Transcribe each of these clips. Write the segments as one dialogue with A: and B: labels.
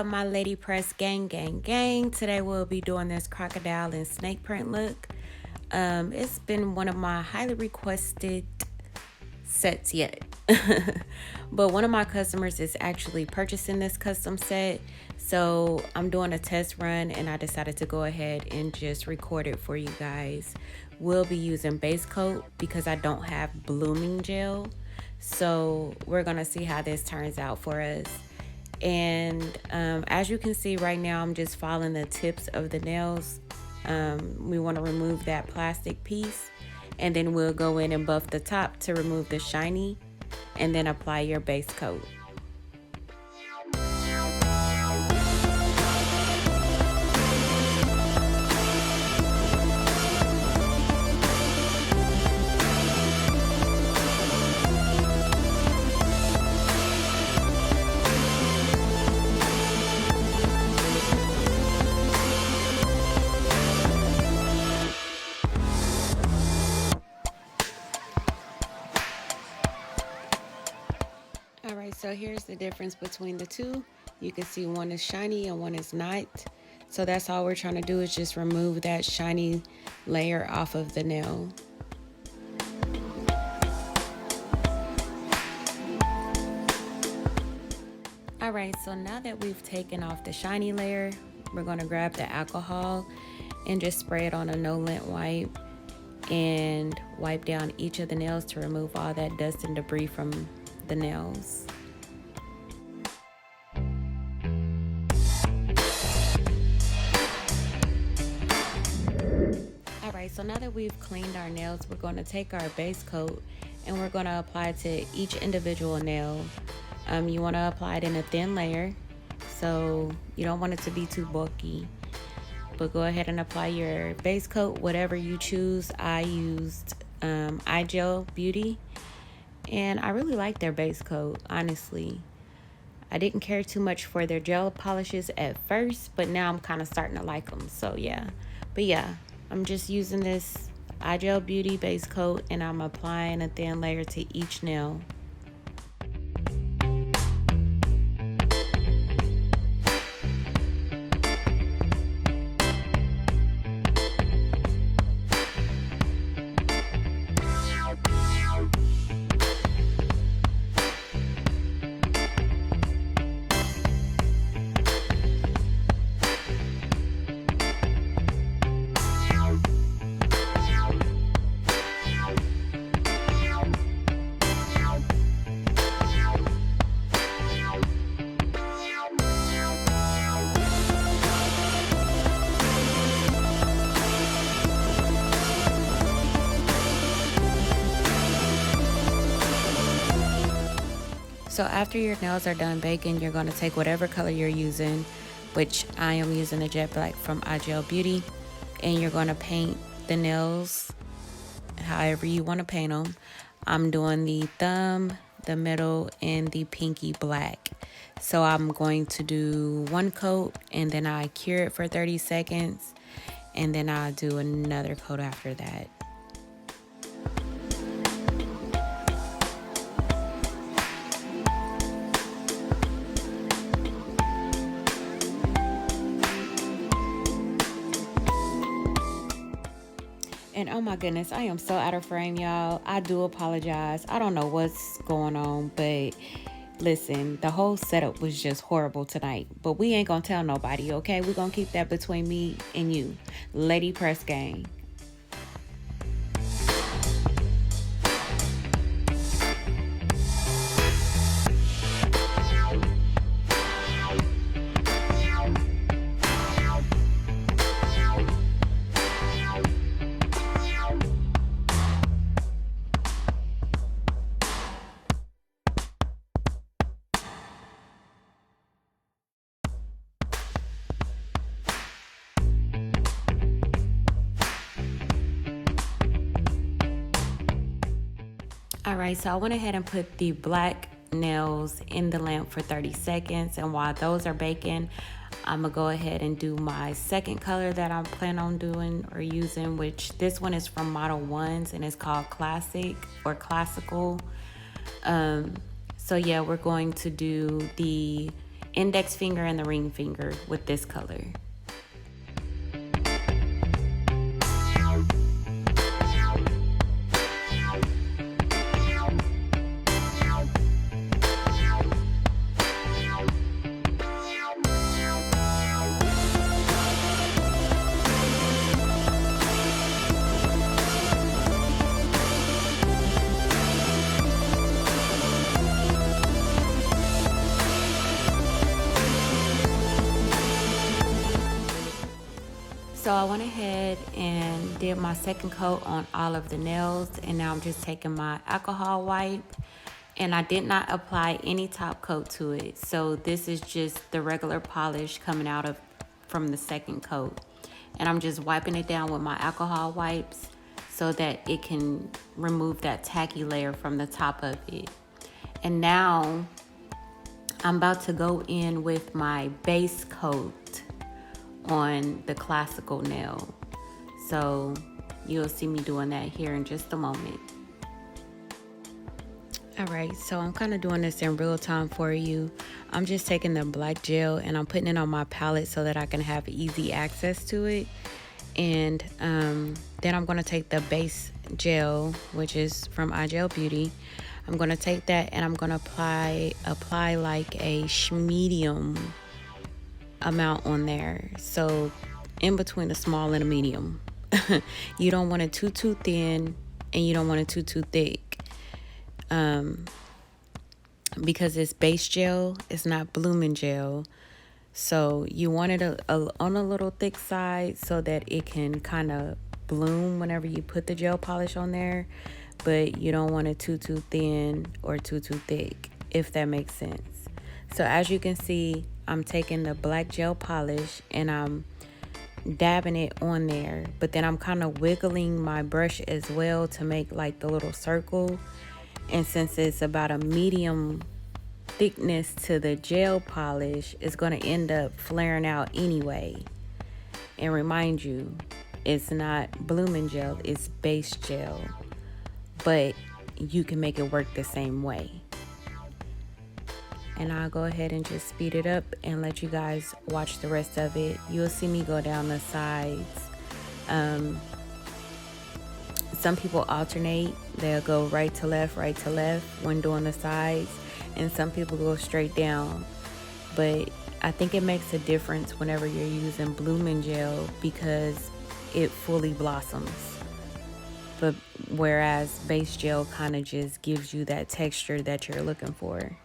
A: up, my lady press gang? Today we'll be doing this crocodile and snake print look. It's been one of my highly requested sets yet. But one of my customers is actually purchasing this custom set, so I'm doing a test run and I decided to go ahead and just record it for you guys. We'll be using base coat because I don't have blooming gel, so we're gonna see how this turns out for us. And as you can see right now, I'm just filing the tips of the nails. We want to remove that plastic piece, and then we'll go in and buff the top to remove the shiny, and then apply your base coat. Alright, so here's the difference between the two. You can see one is shiny and one is not. So that's all we're trying to do, is just remove that shiny layer off of the nail. Alright, so now that we've taken off the shiny layer, we're going to grab the alcohol and just spray it on a no-lint wipe and wipe down each of the nails to remove all that dust and debris from the nails. Alright, so now that we've cleaned our nails, we're going to take our base coat and we're going to apply it to each individual nail. You want to apply it in a thin layer, so you don't want it to be too bulky. But go ahead and apply your base coat, whatever you choose. I used iGel Beauty, and I really like their base coat, honestly. I didn't care too much for their gel polishes at first, but now I'm kind of starting to like them, so yeah. But yeah, I'm just using this iGel Beauty base coat, and I'm applying a thin layer to each nail. So after your nails are done baking, you're going to take whatever color you're using, which I am using a jet black from iGel Beauty, and you're going to paint the nails however you want to paint them. I'm doing the thumb, the middle, and the pinky black. So I'm going to do one coat, and then I cure it for 30 seconds, and then I'll do another coat after that. And oh my goodness, I am so out of frame, y'all. I do apologize. I don't know what's going on, but listen, the whole setup was just horrible tonight. But we ain't gonna tell nobody, okay? We're gonna keep that between me and you. Lady Press Gang. Alright, so I went ahead and put the black nails in the lamp for 30 seconds, and while those are baking, I'm gonna go ahead and do my second color that I plan on doing or using, which this one is from Model 1s and it's called Classic or Classical. So yeah, we're going to do the index finger and the ring finger with this color. So I went ahead and did my second coat on all of the nails, and now I'm just taking my alcohol wipe, and I did not apply any top coat to it. So this is just the regular polish coming out from the second coat. And I'm just wiping it down with my alcohol wipes so that it can remove that tacky layer from the top of it. And now I'm about to go in with my base coat on the classical nail. So you'll see me doing that here in just a moment. All right, so I'm kind of doing this in real time for you. I'm just taking the black gel and I'm putting it on my palette so that I can have easy access to it. And then I'm going to take the base gel, which is from iGel Beauty. I'm going to take that and I'm going to apply like a medium amount on there. So in between a small and a medium. You don't want it too thin and you don't want it too thick. Because it's base gel, it's not blooming gel. So you want it on a little thick side so that it can kind of bloom whenever you put the gel polish on there. But you don't want it too thin or too thick, if that makes sense. So as you can see, I'm taking the black gel polish and I'm dabbing it on there, but then I'm kind of wiggling my brush as well to make like the little circle. And since it's about a medium thickness to the gel polish, it's going to end up flaring out anyway. And remind you, it's not blooming gel, it's base gel, but you can make it work the same way. And I'll go ahead and just speed it up and let you guys watch the rest of it. You'll see me go down the sides. Some people alternate. They'll go right to left when doing the sides. And some people go straight down. But I think it makes a difference whenever you're using blooming gel because it fully blossoms. But whereas base gel kind of just gives you that texture that you're looking for.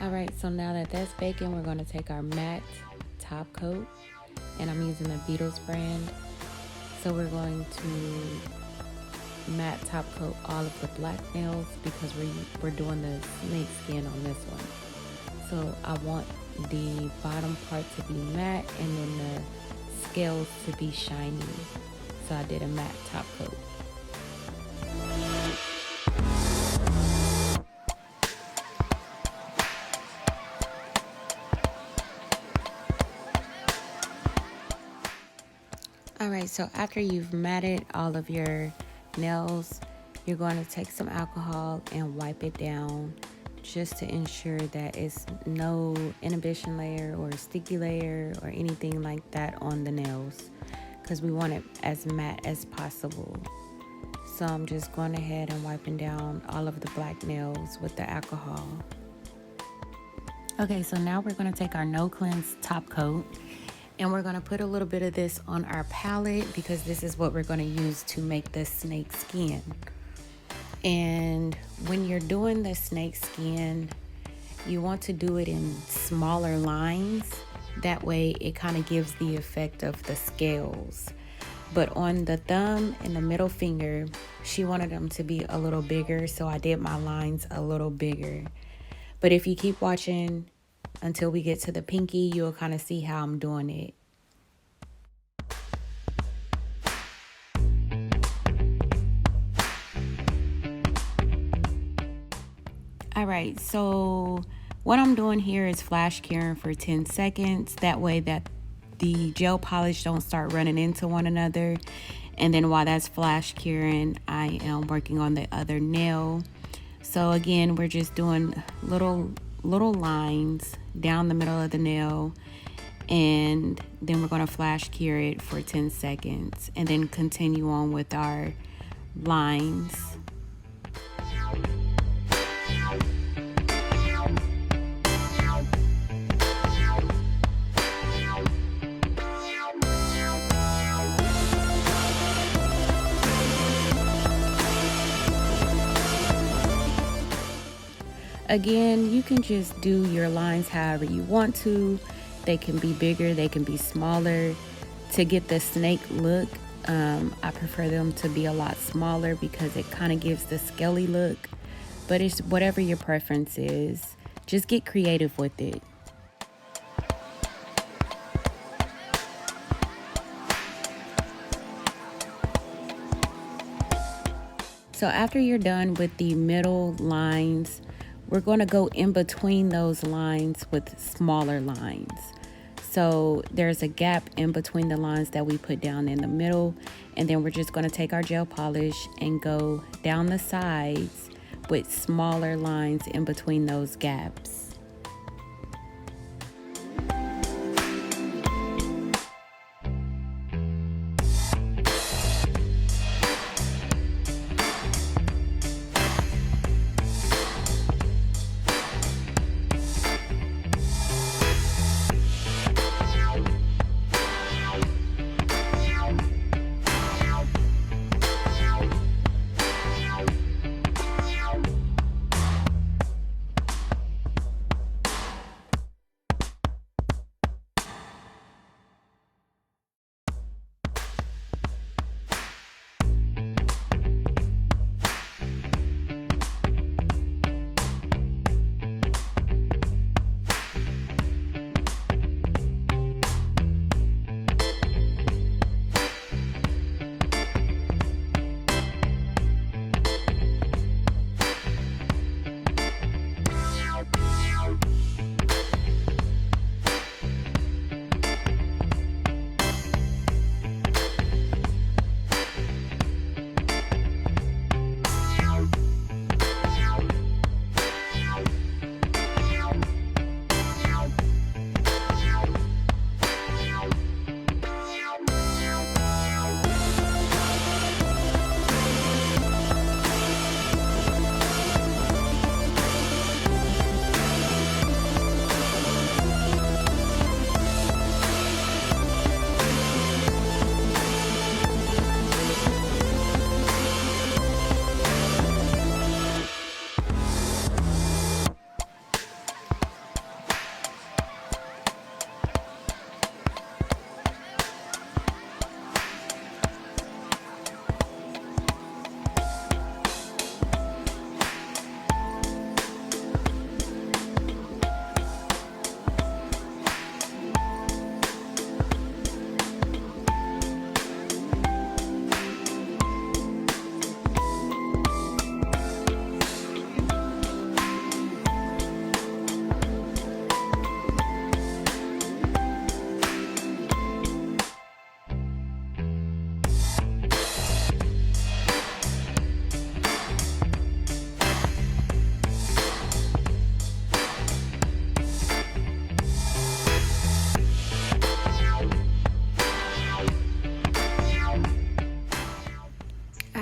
A: All right, so now that that's baking, we're gonna take our matte top coat, and I'm using the Beatles brand. So we're going to matte top coat all of the black nails because we're doing the snake skin on this one. So I want the bottom part to be matte and then the scales to be shiny. So I did a matte top coat. Alright, so after you've matted all of your nails, you're going to take some alcohol and wipe it down just to ensure that it's no inhibition layer or sticky layer or anything like that on the nails, because we want it as matte as possible. So I'm just going ahead and wiping down all of the black nails with the alcohol. Okay, so now we're going to take our no cleanse top coat. And we're going to put a little bit of this on our palette because this is what we're going to use to make the snake skin. And when you're doing the snake skin, you want to do it in smaller lines. That way it kind of gives the effect of the scales. But on the thumb and the middle finger, she wanted them to be a little bigger, so I did my lines a little bigger. But if you keep watching until we get to the pinky, you'll kind of see how I'm doing it. All right, so what I'm doing here is flash curing for 10 seconds. That way that the gel polish don't start running into one another. And then while that's flash curing, I am working on the other nail. So again, we're just doing little lines down the middle of the nail, and then we're going to flash cure it for 10 seconds and then continue on with our lines. Again, you can just do your lines however you want to. They can be bigger, they can be smaller. To get the snake look, I prefer them to be a lot smaller because it kind of gives the scaly look. But it's whatever your preference is. Just get creative with it. So after you're done with the middle lines, we're going to go in between those lines with smaller lines. So there's a gap in between the lines that we put down in the middle, and then we're just going to take our gel polish and go down the sides with smaller lines in between those gaps.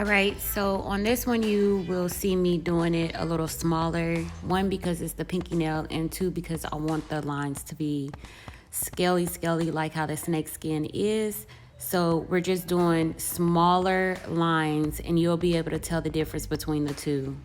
A: right, so on this one you will see me doing it a little smaller. One, because it's the pinky nail, and two, because I want the lines to be scaly like how the snake skin is. So we're just doing smaller lines and you'll be able to tell the difference between the two.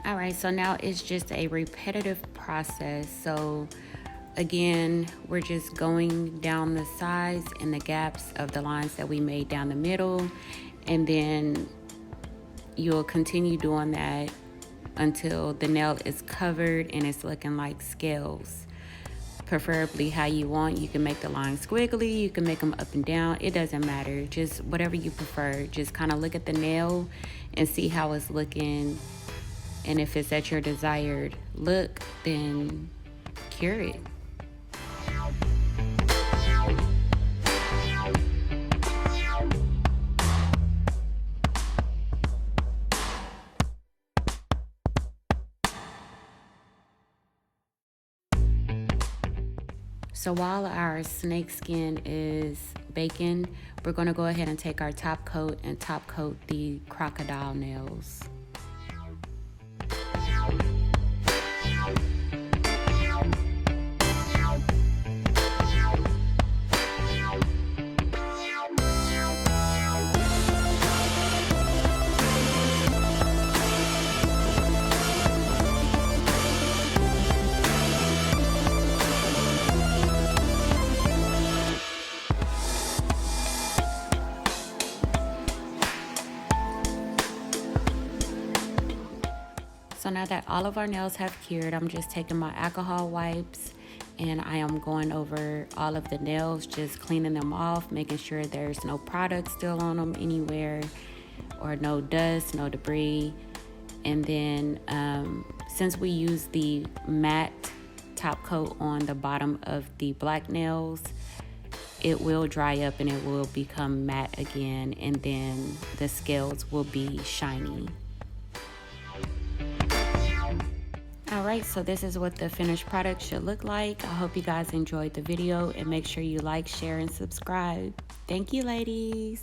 A: All right, so now it's just a repetitive process. So again, we're just going down the sides and the gaps of the lines that we made down the middle, and then you'll continue doing that until the nail is covered and it's looking like scales. Preferably how you want. You can make the lines squiggly, you can make them up and down, it doesn't matter, just whatever you prefer. Just kind of look at the nail and see how it's looking, and if it's at your desired look, then cure it. So while our snake skin is baking, we're going to go ahead and take our top coat and top coat the crocodile nails. So now that all of our nails have cured, I'm just taking my alcohol wipes and I am going over all of the nails, just cleaning them off, making sure there's no product still on them anywhere, or no dust, no debris. And then since we use the matte top coat on the bottom of the black nails, it will dry up and it will become matte again, and then the scales will be shiny. Alright, so this is what the finished product should look like. I hope you guys enjoyed the video, and make sure you like, share, and subscribe. Thank you, ladies.